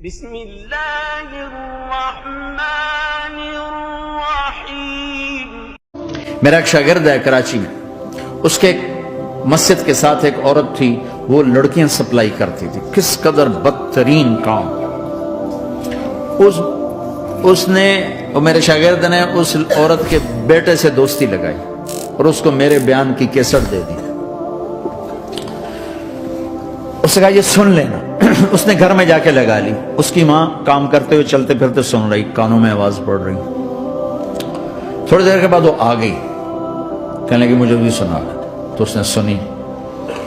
بسم اللہ الرحمن الرحیم۔ میرا ایک شاگرد ہے کراچی میں، اس کے مسجد کے ساتھ ایک عورت تھی، وہ لڑکیاں سپلائی کرتی تھی۔ کس قدر بدترین کام! اس نے میرے شاگرد نے اس عورت کے بیٹے سے دوستی لگائی اور اس کو میرے بیان کی کیسٹ دے دی۔ اس نے کہا یہ سن لینا۔ اس نے گھر میں جا کے لگا لی۔ اس کی ماں کام کرتے ہوئے چلتے پھرتے سن رہی، کانوں میں آواز پڑ رہی۔ تھوڑی دیر کے بعد وہ آ گئی، کہنے لگی مجھے بھی سنا۔ تو اس نے سنی،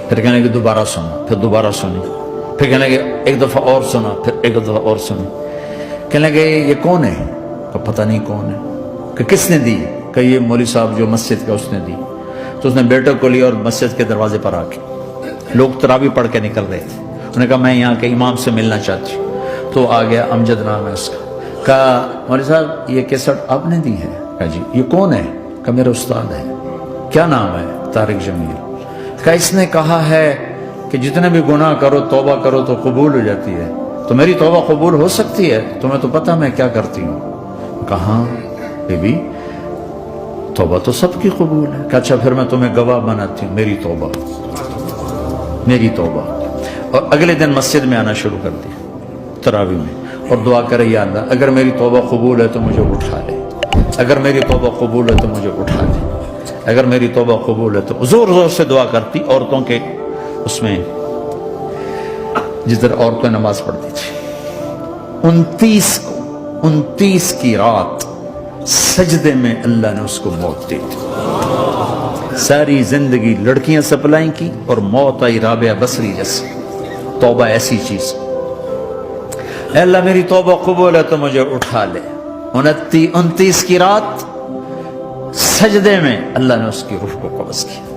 پھر کہنے لگی دوبارہ سنا، پھر دوبارہ سنی، پھر کہنے لگی ایک دفعہ اور سنا، پھر ایک دفعہ اور سنی۔ کہنے لگے یہ کون ہے؟ کہ پتہ نہیں کون ہے۔ کہ کس نے دی؟ کہ یہ مولوی صاحب جو مسجد کا اس نے دی۔ تو اس نے بیٹے کو لیا اور مسجد کے دروازے پر آ کے، لوگ تراویح پڑھ کے نکل رہے تھے، انہوں نے کہا میں یہاں کے امام سے ملنا چاہتی ہوں۔ تو آ گیا، امجد نام ہے اس کا۔ کہا مولوی صاحب یہ کیسٹ آپ نے دی ہے؟ کہا جی۔ یہ کون ہے؟ کہ میرا استاد ہے۔ کیا نام ہے؟ طارق جمیل۔ کہا اس نے کہا ہے کہ جتنے بھی گناہ کرو توبہ کرو تو قبول ہو جاتی ہے، تو میری توبہ قبول ہو سکتی ہے؟ تمہیں تو پتہ میں کیا کرتی ہوں۔ کہا بی بی توبہ تو سب کی قبول ہے۔ کہ اچھا پھر میں تمہیں گواہ بناتی ہوں، میری توبہ، میری توبہ۔ اور اگلے دن مسجد میں آنا شروع کر دیا تراویح میں، اور دعا کرے یا اللہ اگر میری توبہ قبول ہے تو مجھے اٹھا لے، اگر میری توبہ قبول ہے تو مجھے اٹھا لے، اگر میری توبہ قبول ہے تو زور زور سے دعا کرتی۔ عورتوں کے اس میں جدھر عورتیں نماز پڑھتی تھی، 29 کی رات سجدے میں اللہ نے اس کو موت دی تھی۔ ساری زندگی لڑکیاں سپلائی کی اور موت آئی رابعہ بصری جیسی۔ توبہ ایسی چیز، اے اللہ میری توبہ قبول ہے تو مجھے اٹھا لے۔ 29 کی رات سجدے میں اللہ نے اس کی روح کو قبض کیا۔